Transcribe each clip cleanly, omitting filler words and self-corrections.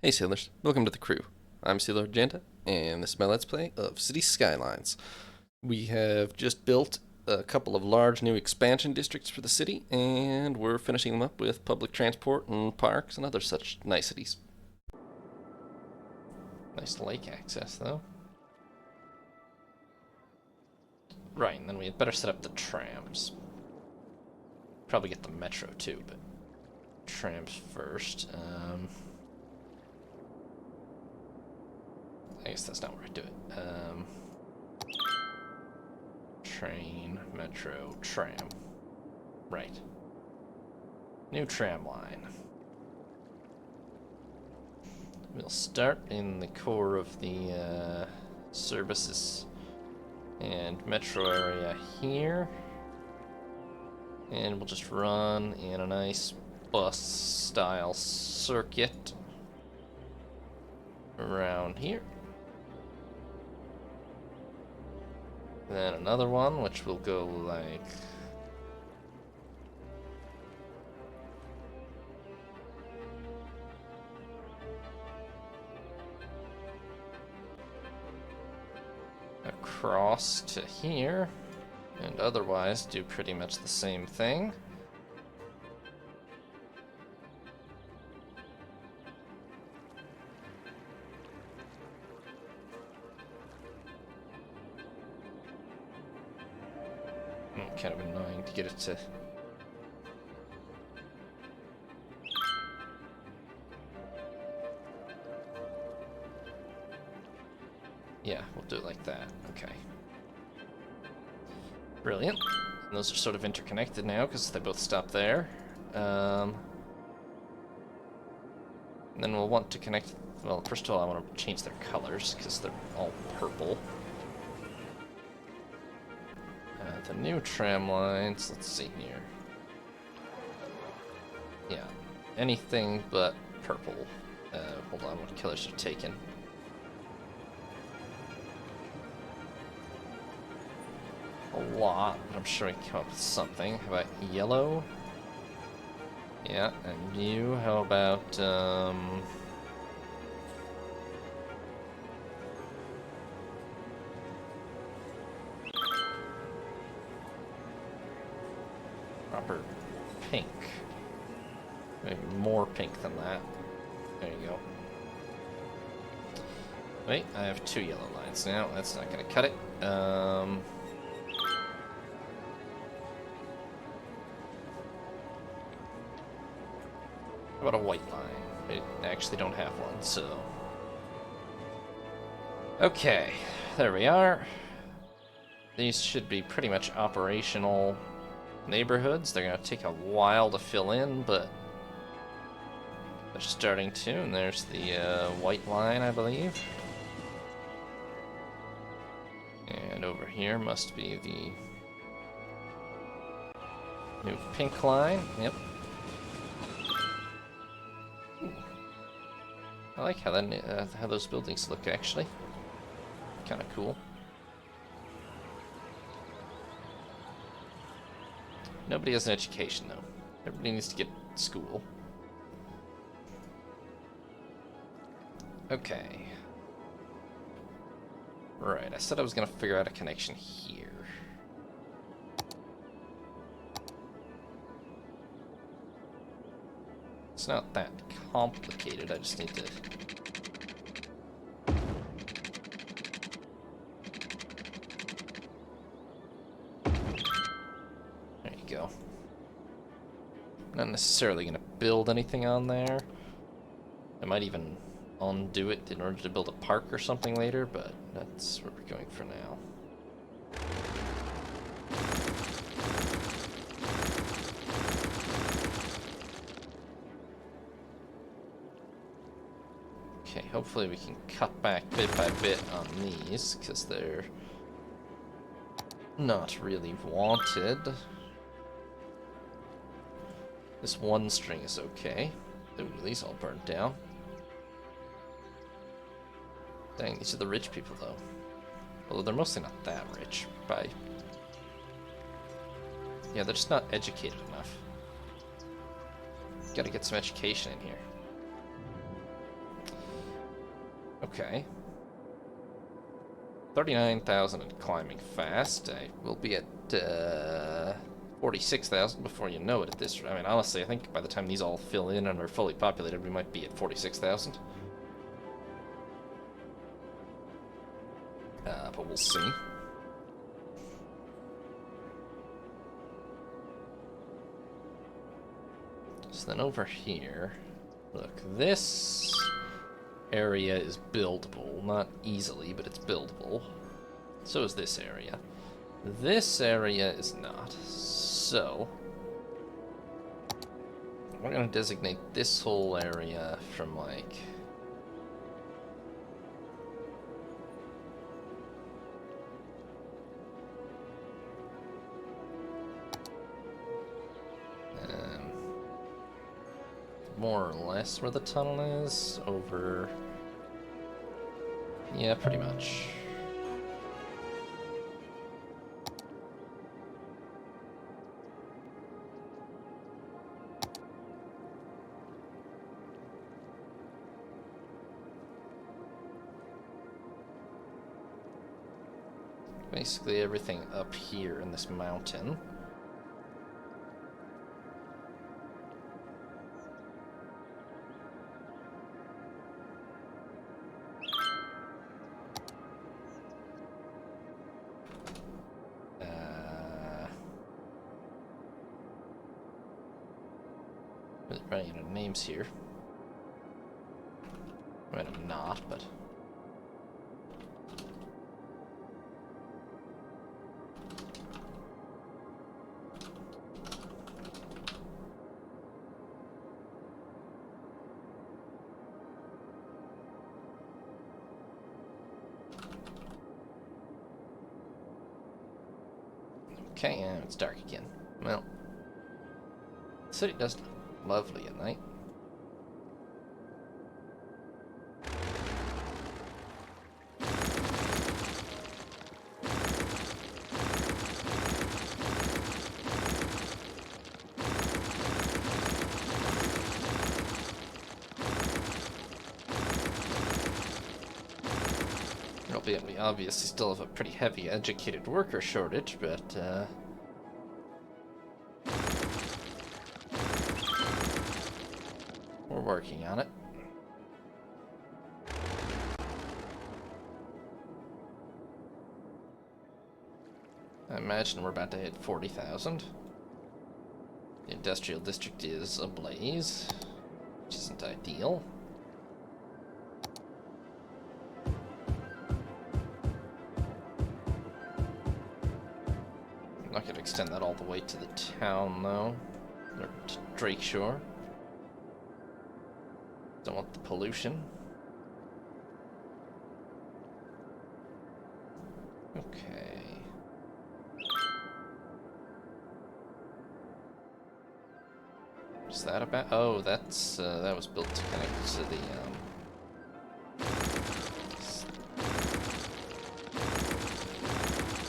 Hey sailors, welcome to the crew. I'm Sailor Janta, and this is my Let's Play of City Skylines. We have just built a couple of large new expansion districts for the city, and we're finishing them up with public transport and parks and other such niceties. Nice lake access, though. Right, and then we had better set up the trams. Probably get the metro too, but trams first. I guess that's not where I do it. Train, metro, tram. Right. New tram line. We'll start in the core of the services and metro area here. And we'll just run in a nice bus-style circuit around here. Then another one, which will go like... across to here, and otherwise do pretty much the same thing. Kind of annoying to get it to... Yeah, we'll do it like that. Okay. Brilliant. And those are sort of interconnected now because they both stop there. And then we'll want to connect... Well, first of all, I want to change their colors because they're all purple. The new tram lines, let's see here. Yeah, anything but purple. Hold on, what colors are taken? A lot, but I'm sure we can come up with something. How about yellow? Yeah, and you, how about, proper pink. Maybe more pink than that. There you go. Wait, I have two yellow lines now. That's not going to cut it. How about a white line? I actually don't have one, so... Okay, there we are. These should be pretty much operational neighborhoods. They're going to take a while to fill in, but they're starting to. And there's the white line, I believe. And over here must be the new pink line. Yep. Ooh. I like how that how those buildings look, actually. Kind of cool. Nobody has an education, though. Everybody needs to get school. Okay. Right, I said I was going to figure out a connection here. It's not that complicated, I just need to... Go. Not necessarily going to build anything on there. I might even undo it in order to build a park or something later, but that's where we're going for now. Okay, hopefully we can cut back bit by bit on these, because they're not really wanted. This one string is okay. Ooh, these all burned down. Dang, these are the rich people, though. Although they're mostly not that rich. Yeah, they're just not educated enough. Gotta get some education in here. Okay. 39,000 and climbing fast. I will be at 46,000 before you know it at this. I mean, honestly, I think by the time these all fill in and are fully populated, we might be at 46,000. But we'll see. So then over here, look, this area is buildable. Not easily, but it's buildable. So is this area. This area is not. So we're going to designate this whole area from, like, more or less where the tunnel is, over... Yeah, pretty much. Basically everything up here in this mountain. Running out of names here. I mean, I'm not, but... Okay, and it's dark again. Well, the city does look lovely at night. Albeit we obviously still have a pretty heavy educated worker shortage, but we're working on it. I imagine we're about to hit 40,000. The industrial district is ablaze, which isn't ideal. I'm not going to extend that all the way to the town, though, or to Drakeshore. Don't want the pollution. Okay. What's that about? Oh, that's that was built to connect to the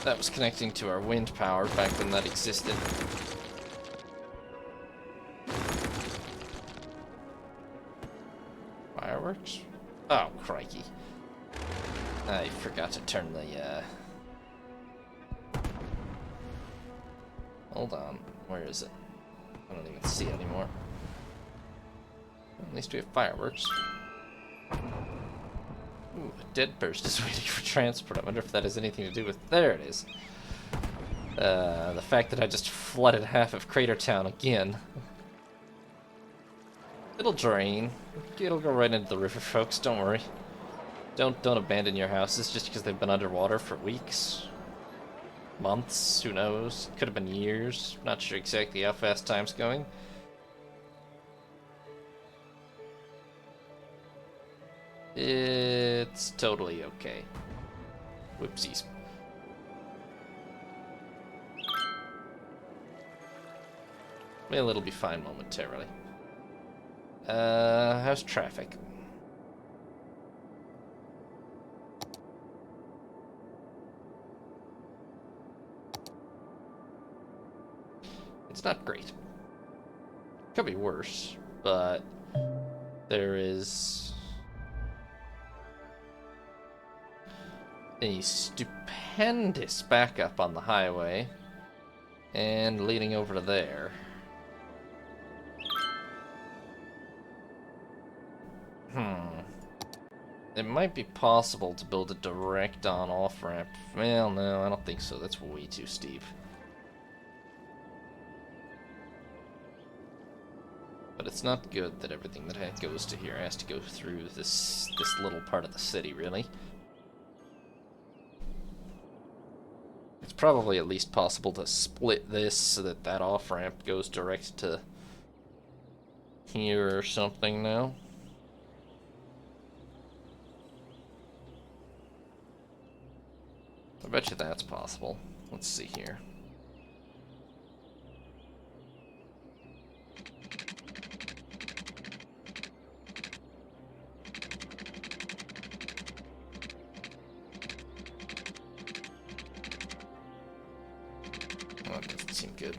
that was connecting to our wind power back when that existed. Fireworks? Oh, crikey. I forgot to turn the, Hold on. Where is it? I don't even see it anymore. At least we have fireworks. Ooh, a dead burst is waiting for transport. I wonder if that has anything to do with... There it is. The fact that I just flooded half of Cratertown again. It'll drain. It'll go right into the river, folks. Don't worry. Don't abandon your houses just because they've been underwater for weeks. Months, who knows? Could have been years. Not sure exactly how fast time's going. It's totally okay. Whoopsies. Well, it'll be fine momentarily. How's traffic? It's not great. Could be worse, but there is a stupendous backup on the highway and leading over to there. It might be possible to build a direct on-off ramp. Well, no, I don't think so. That's way too steep. But it's not good that everything that goes to here has to go through this little part of the city, really. It's probably at least possible to split this so that that off-ramp goes direct to here or something now. I bet you that's possible. Let's see here. Oh, it doesn't seem good.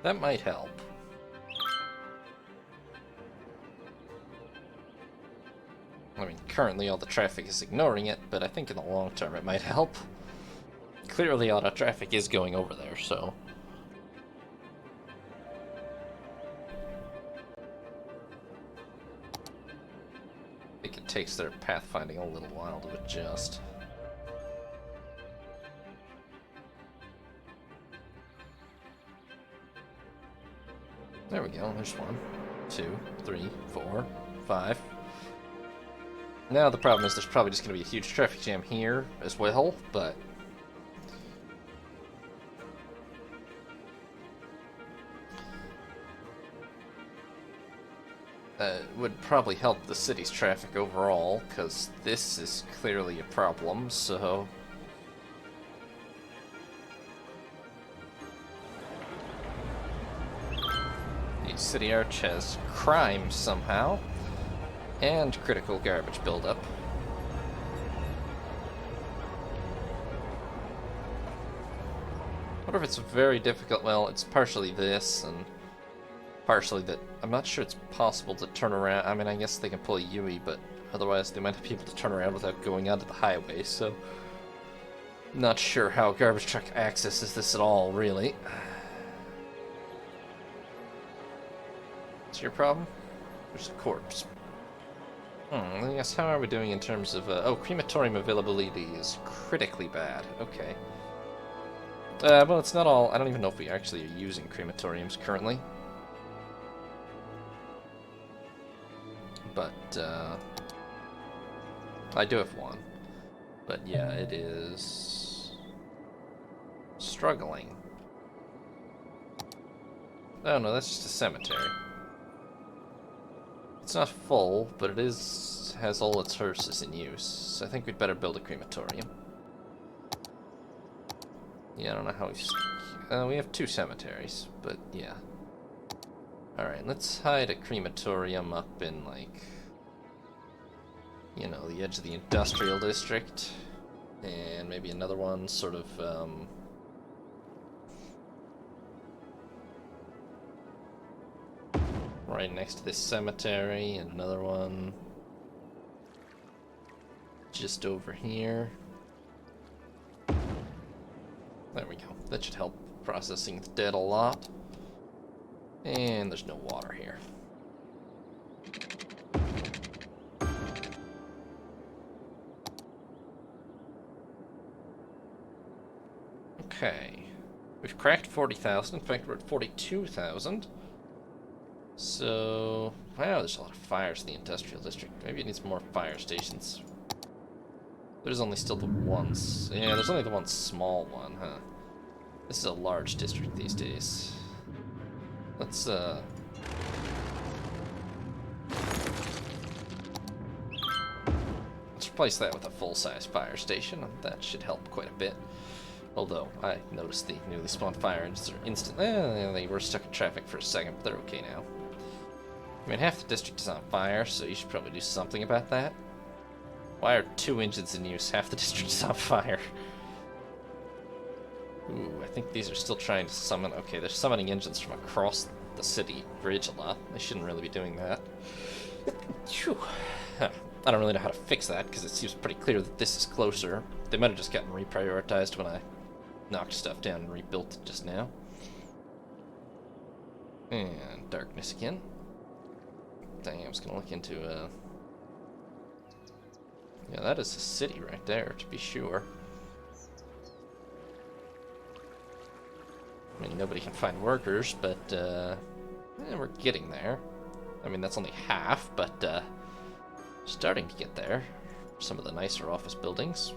That might help. I mean, currently all the traffic is ignoring it, but I think in the long term it might help. Clearly all the traffic is going over there, so... I think it takes their pathfinding a little while to adjust. There we go, there's 1, 2, 3, 4, 5. Now the problem is there's probably just going to be a huge traffic jam here as well, but... it would probably help the city's traffic overall, because this is clearly a problem, so... The city arch has crime somehow, and critical garbage buildup. I wonder if it's very difficult. Well, it's partially this, and partially that. I'm not sure it's possible to turn around. I mean, I guess they can pull a UE, but otherwise they might be able to turn around without going onto the highway, so... Not sure how garbage truck accesses this at all, really. What's your problem? There's a corpse. I guess how are we doing in terms of... oh, crematorium availability is critically bad. Okay. Well, it's not all... I don't even know if we actually are using crematoriums currently. But, I do have one. But yeah, it is... struggling. Oh no, that's just a cemetery. It's not full, but it has all its hearses in use. So I think we'd better build a crematorium. Yeah, I don't know how we have 2 cemeteries, but yeah. Alright, let's hide a crematorium up in, like, you know, the edge of the industrial district. And maybe another one sort of, right next to this cemetery, and another one just over here. There we go. That should help processing the dead a lot. And there's no water here. Okay. We've cracked 40,000. In fact, we're at 42,000. So, wow, there's a lot of fires in the industrial district. Maybe it needs more fire stations. There's only still the ones. Yeah, there's only the one small one, huh? This is a large district these days. Let's replace that with a full-size fire station. That should help quite a bit. Although, I noticed the newly spawned fire engines are instant. They were stuck in traffic for a second, but they're okay now. I mean, half the district is on fire, so you should probably do something about that. Why are 2 engines in use? Half the district is on fire. Ooh, I think these are still trying to summon. Okay, they're summoning engines from across the city bridge a lot. They shouldn't really be doing that. Phew. I don't really know how to fix that, because it seems pretty clear that this is closer. They might have just gotten reprioritized when I knocked stuff down and rebuilt it just now. And darkness again. Dang, I was gonna look into, yeah, that is a city right there, to be sure. I mean, nobody can find workers, but, we're getting there. I mean, that's only half, but, starting to get there. Some of the nicer office buildings.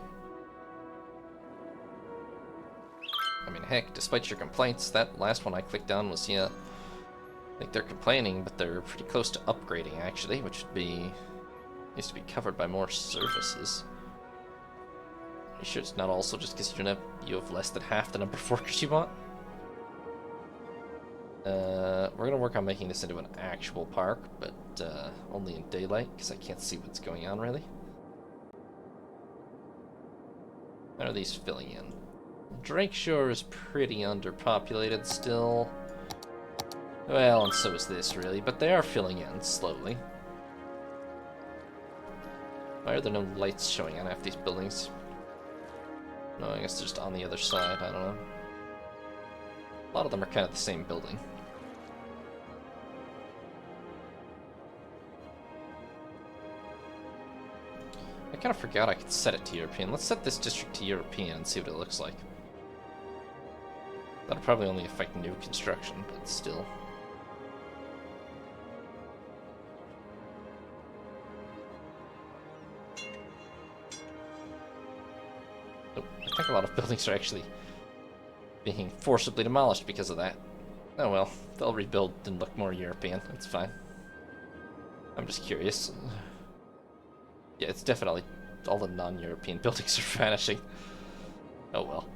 I mean, heck, despite your complaints, that last one I clicked on was, yeah, I think they're complaining, but they're pretty close to upgrading, actually, which would be... needs to be covered by more services. Are you sure it's not also just because you have less than half the number of workers you want? We're going to work on making this into an actual park, but only in daylight, because I can't see what's going on, really. How are these filling in? Drake Shore is pretty underpopulated still. Well, and so is this, really, but they are filling in slowly. Why are there no lights showing on half these buildings? No, I guess they're just on the other side, I don't know. A lot of them are kind of the same building. I kind of forgot I could set it to European. Let's set this district to European and see what it looks like. That'll probably only affect new construction, but still. Oh, I think a lot of buildings are actually being forcibly demolished because of that. Oh well, they'll rebuild and look more European. It's fine. I'm just curious. Yeah, it's definitely all the non-European buildings are vanishing. Oh well.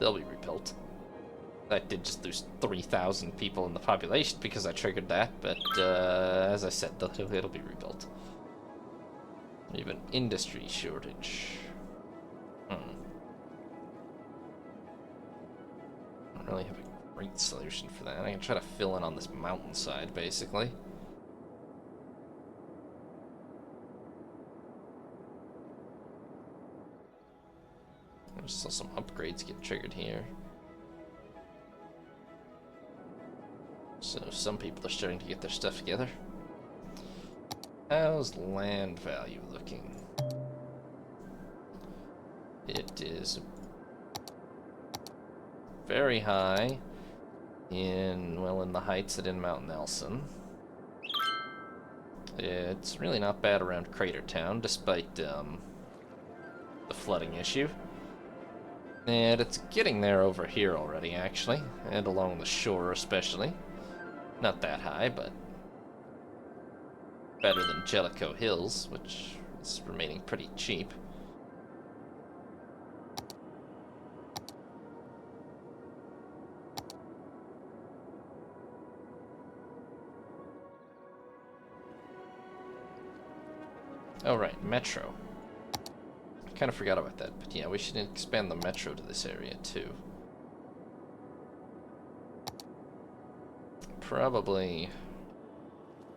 They'll be rebuilt. I did just lose 3,000 people in the population because I triggered that, but as I said, it'll be rebuilt. We have an industry shortage. I don't really have a great solution for that. I can try to fill in on this mountainside, basically. I just saw some upgrades get triggered here. So some people are starting to get their stuff together. How's land value looking? It is very high in, well, in the Heights and in Mount Nelson. It's really not bad around Cratertown, despite the flooding issue. And it's getting there over here already, actually, and along the shore especially. Not that high, but better than Jellicoe Hills, which is remaining pretty cheap. Oh right, Metro. I kind of forgot about that, but yeah, we should expand the Metro to this area too. Probably,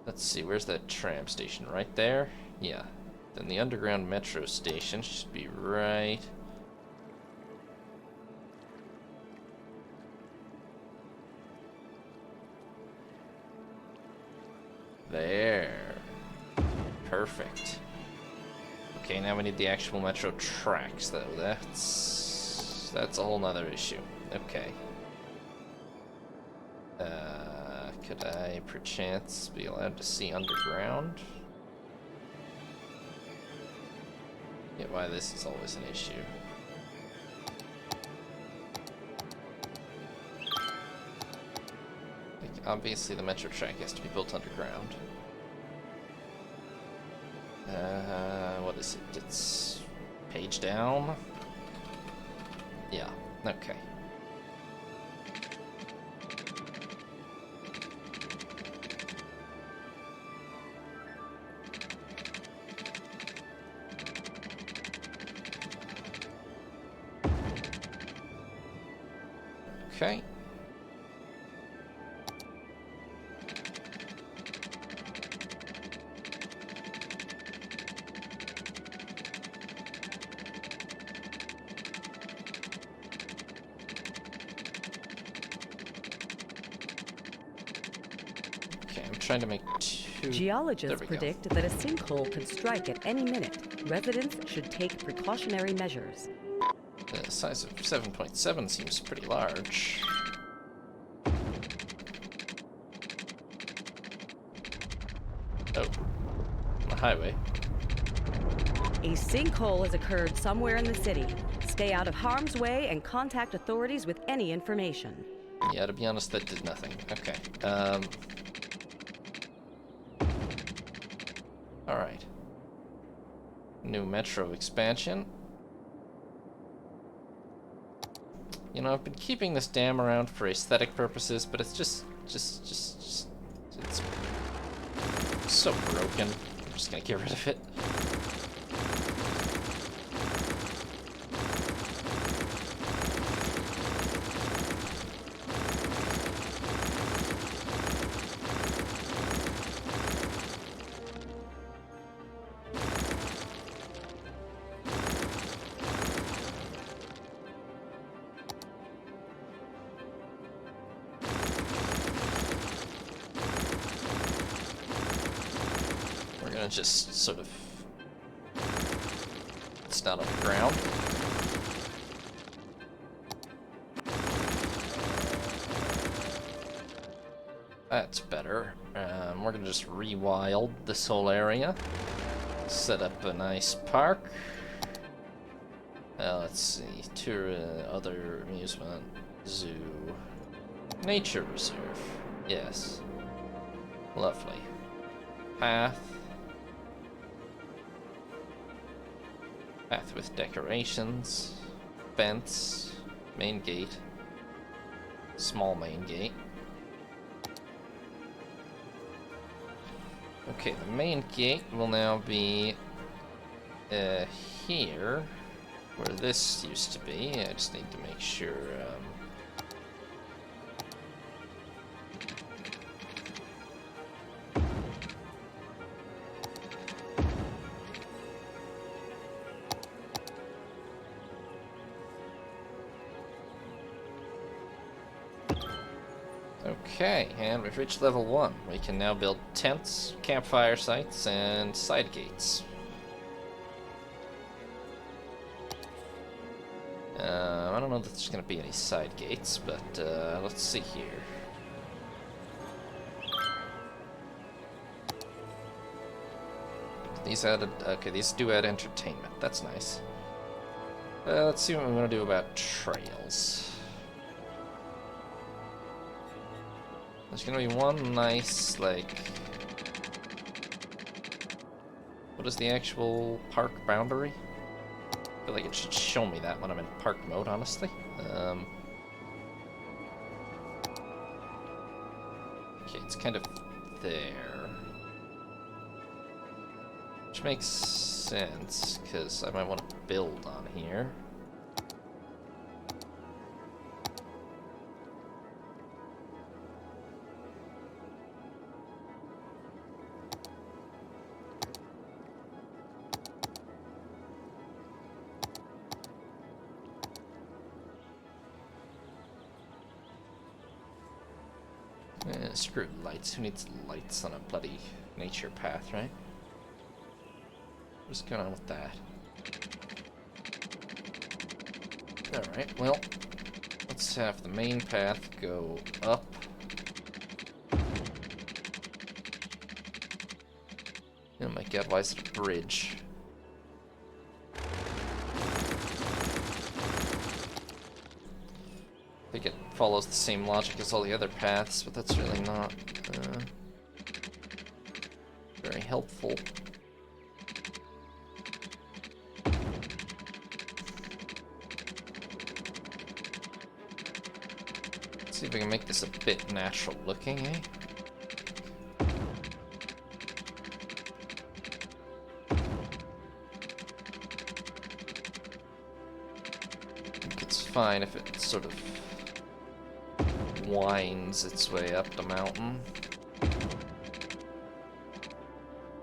let's see, where's that tram station? Right there? Yeah. Then the underground metro station should be right there. Perfect. Okay, now we need the actual metro tracks, though. That's a whole nother issue. Okay. Could I, perchance, be allowed to see underground? Yeah, why this is always an issue. Like, obviously the metro track has to be built underground. What is it? It's page down? Yeah, okay. Okay. Okay, I'm trying to make two... Geologists There we go. predict that a sinkhole could strike at any minute. Residents should take precautionary measures. The size of 7.7 seems pretty large. Oh, the highway. A sinkhole has occurred somewhere in the city. Stay out of harm's way and contact authorities with any information. Yeah, to be honest, that did nothing. Okay. Alright. New metro expansion. You know, I've been keeping this dam around for aesthetic purposes, but it's just it's so broken. I'm just gonna get rid of it. Just sort of... It's not on the ground. That's better. We're gonna just rewild this whole area. Set up a nice park. Let's see. Tour, other amusement, zoo, nature reserve. Yes. Lovely. Path. Path with decorations, fence, main gate, small main gate. Okay, the main gate will now be here, where this used to be. I just need to make sure. Okay, and we've reached level 1. We can now build tents, campfire sites, and side gates. I don't know that there's going to be any side gates, but let's see here. These added, okay, these do add entertainment. That's nice. Let's see what we want to do about trails. There's gonna be one nice, like... What is the actual park boundary? I feel like it should show me that when I'm in park mode, honestly. Okay, it's kind of there. Which makes sense, because I might want to build on here. Screw lights. Who needs lights on a bloody nature path, right? What's going on with that? Alright, well, let's have the main path go up. Oh my god, why is it a bridge? I think it follows the same logic as all the other paths, but that's really not very helpful. See if we can make this a bit natural looking, eh? I think it's fine if it sort of winds its way up the mountain.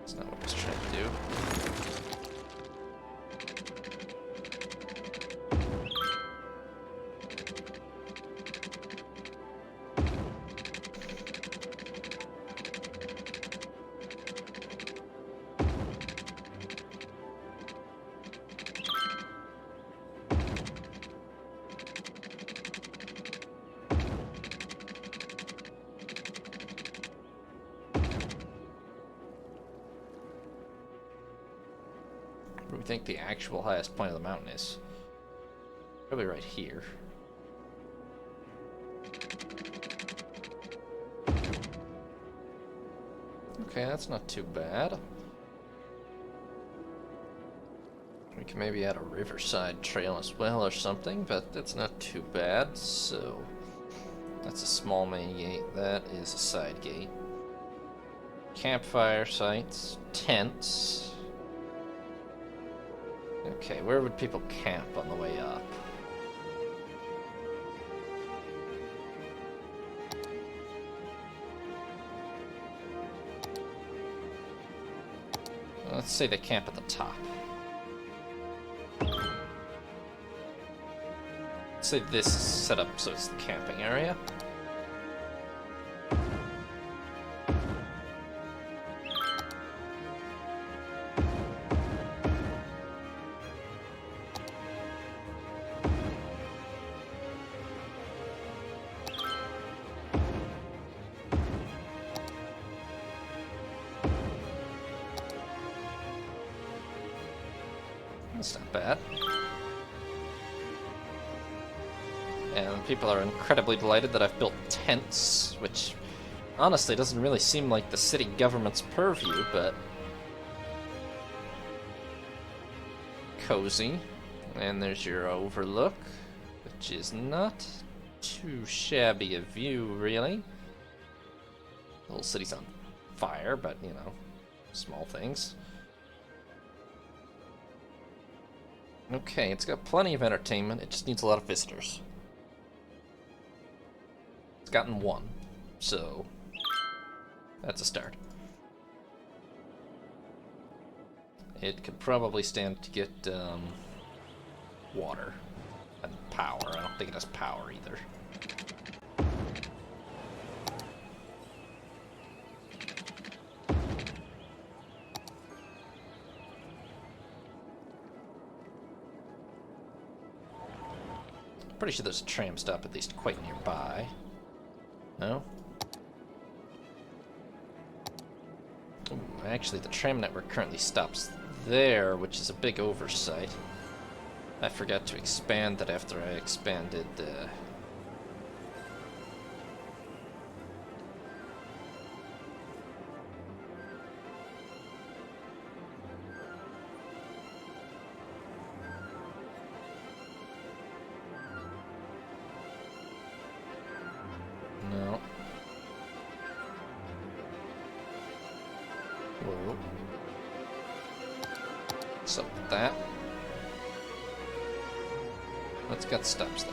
That's not what I was trying to do. Where do we think the actual highest point of the mountain is? Probably right here. Okay, that's not too bad. We can maybe add a riverside trail as well or something, but that's not too bad. So that's a small main gate. That is a side gate. Campfire sites, tents. Okay, where would people camp on the way up? Let's say they camp at the top. Let's say this is set up so it's the camping area. That's not bad. And people are incredibly delighted that I've built tents, which honestly doesn't really seem like the city government's purview, but cozy. And there's your overlook, which is not too shabby a view, really. The whole city's on fire, but, you know, small things. Okay, it's got plenty of entertainment, it just needs a lot of visitors. It's gotten one, so that's a start. It could probably stand to get water and power. I don't think it has power either. Pretty sure there's a tram stop at least quite nearby. No? Ooh, actually, the tram network currently stops there, which is a big oversight. I forgot to expand that after I expanded the... No. Whoa. What's up with that? It's got stops there,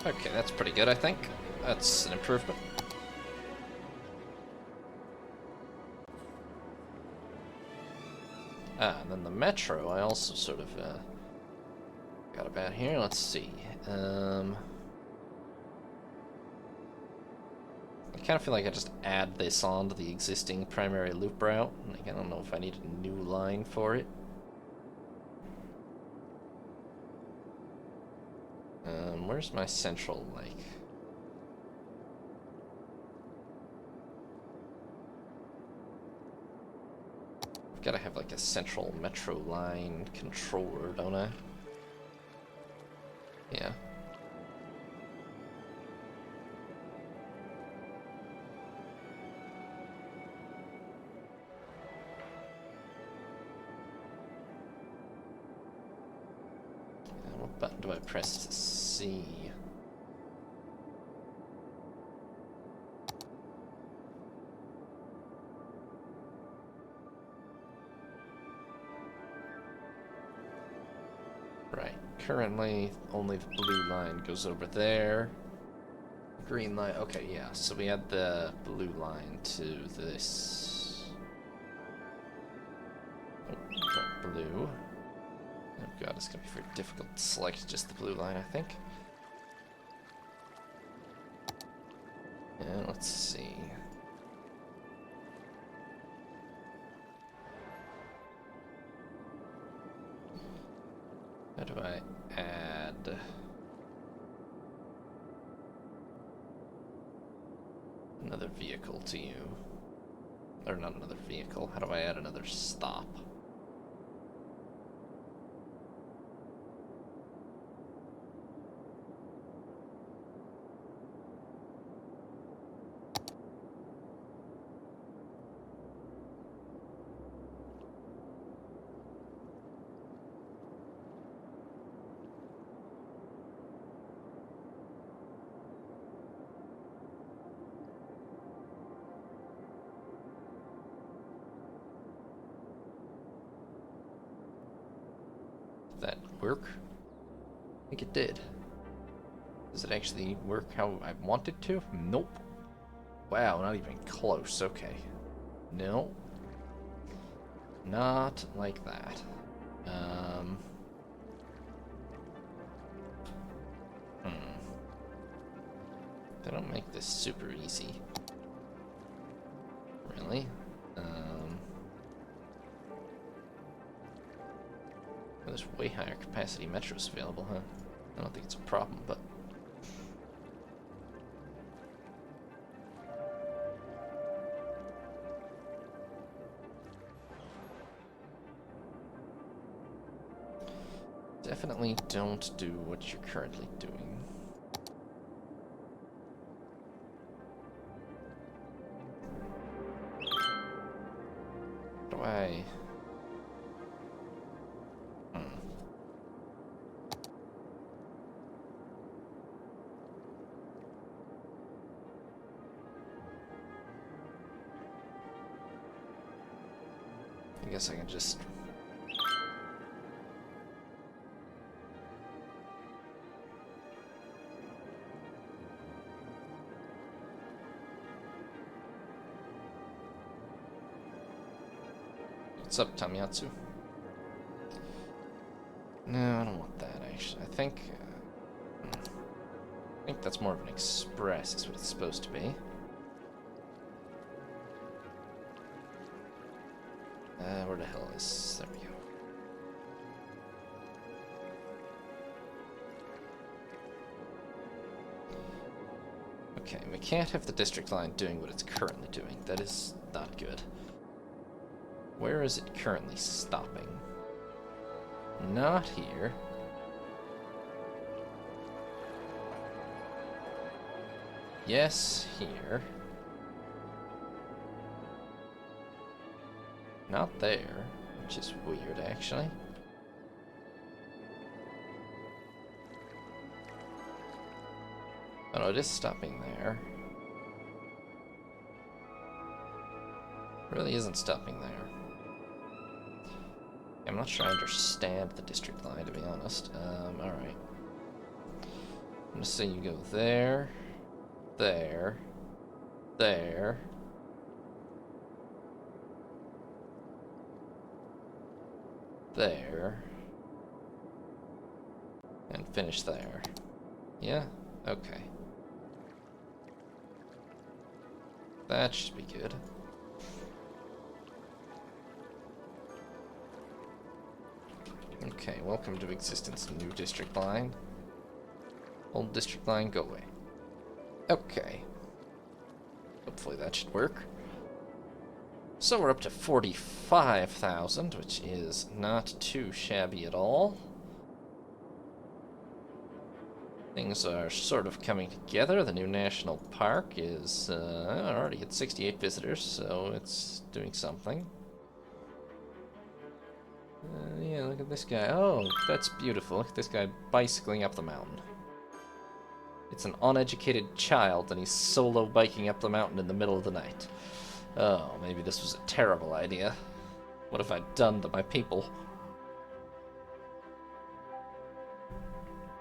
okay. Okay, that's pretty good, I think. That's an improvement. Ah, and then the metro, I also sort of got about here. Let's see. I kind of feel like I just add this on to the existing primary loop route. Like, I don't know if I need a new line for it. Where's my central lake? I've got to have like a central metro line controller, don't I? Yeah. What button do I press to see? Right. Currently, only the blue line goes over there. Green line. Okay, yeah. So we add the blue line to this. Oh, blue. Oh god, it's gonna be very difficult to select just the blue line, I think. And let's see. How do I add another vehicle to you? Or not another vehicle. How do I add another stop? That work? I think it did. Does it actually work how I want it to? Nope. Wow, not even close. Okay. No. Not like that. They don't make this super easy. Really? There's way higher capacity metros available, huh? I don't think it's a problem, but... Definitely don't do what you're currently doing. How do I... I guess I can just... What's up, Tamiatsu? No, I don't want that, actually. I think that's more of an express, is what it's supposed to be. Where the hell is... There we go. Okay, we can't have the district line doing what it's currently doing. That is not good. Where is it currently stopping? Not here. Yes, here. Not there, which is weird, actually. Oh no, it is stopping there. It really isn't stopping there. I'm not sure I understand the district line, to be honest. Alright. I'm gonna say you go there, there, there. There. And finish there. Yeah? Okay. That should be good. Okay, welcome to existence, new district line. Old district line, go away. Okay. Hopefully that should work. So we're up to 45,000, which is not too shabby at all. Things are sort of coming together. The new national park is already at 68 visitors, so it's doing something. Yeah, look at this guy. Oh, that's beautiful. Look at this guy bicycling up the mountain. It's an uneducated child, and he's solo biking up the mountain in the middle of the night. Oh, maybe this was a terrible idea. What have I done to my people?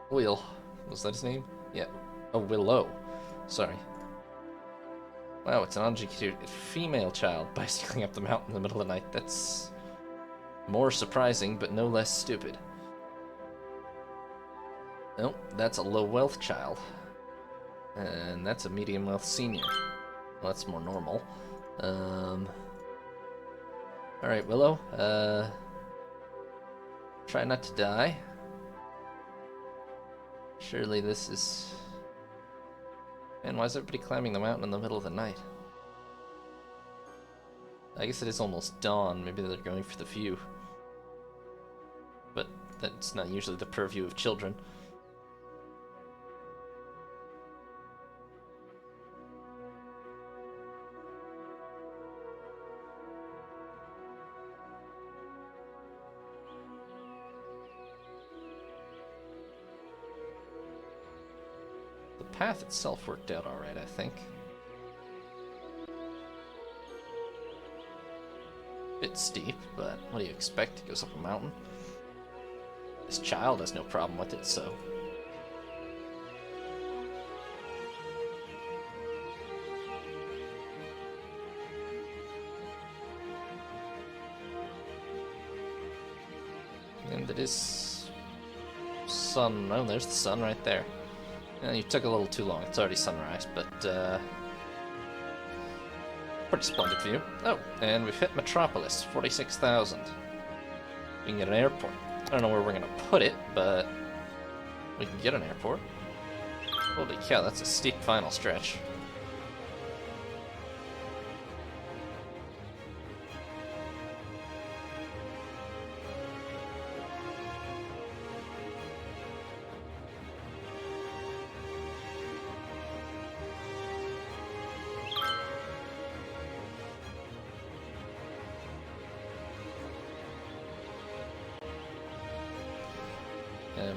Will. Was that his name? Yeah. Oh, Willow. Sorry. Wow, it's an uneducated female child bicycling up the mountain in the middle of the night. That's more surprising, but no less stupid. Nope, that's a low wealth child. And that's a medium wealth senior. Well, that's more normal. Alright, Willow. Try not to die. Surely this is... Man, why is everybody climbing the mountain in the middle of the night? I guess it is almost dawn. Maybe they're going for the view. But that's not usually the purview of children. The path itself worked out alright, I think. Bit steep, but what do you expect? It goes up a mountain. This child has no problem with it, so... And it is... sun. Oh, there's the sun right there. You took a little too long. It's already sunrise, but, pretty splendid view. Oh, and we've hit Metropolis, 46,000. We can get an airport. I don't know where we're gonna put it, but we can get an airport. Holy cow, that's a steep final stretch.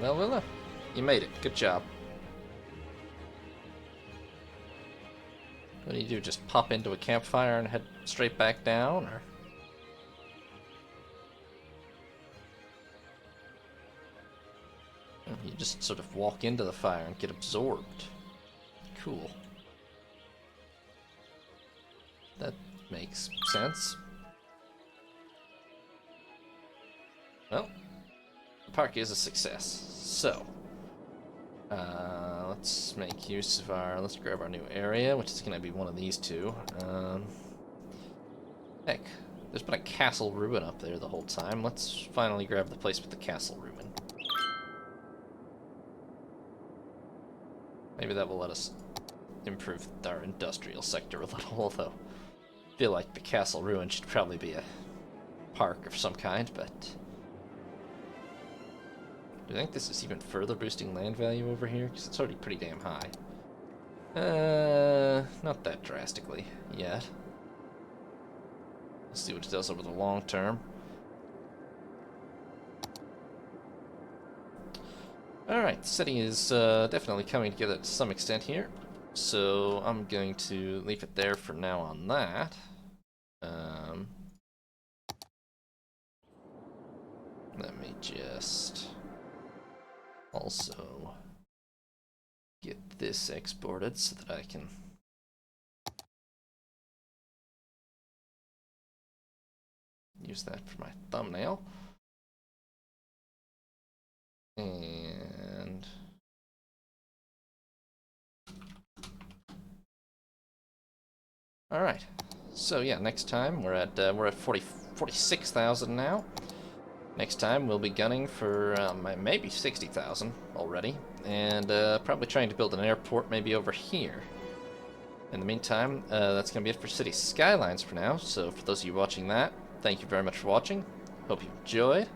Well, Willow, you made it. Good job. What do you do? Just pop into a campfire and head straight back down, or? You just sort of walk into the fire and get absorbed. Cool. That makes sense. Well, the park is a success. So, let's make use of our, let's grab our new area, which is going to be one of these two. Heck, there's been a castle ruin up there the whole time. Let's finally grab the place with the castle ruin. Maybe that will let us improve our industrial sector a little, although I feel like the castle ruin should probably be a park of some kind, but... Do you think this is even further boosting land value over here? Because it's already pretty damn high. Not that drastically yet. Let's see what it does over the long term. Alright, the city is definitely coming together to some extent here. So I'm going to leave it there for now on that. Let me just... also get this exported so that I can use that for my thumbnail. And all right. So yeah, next time we're at 46,000 now. Next time we'll be gunning for maybe 60,000 already, and probably trying to build an airport maybe over here. In the meantime, that's going to be it for City Skylines for now, so for those of you watching that, thank you very much for watching. Hope you enjoyed,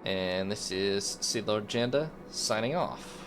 and this is Sea Lord Janda signing off.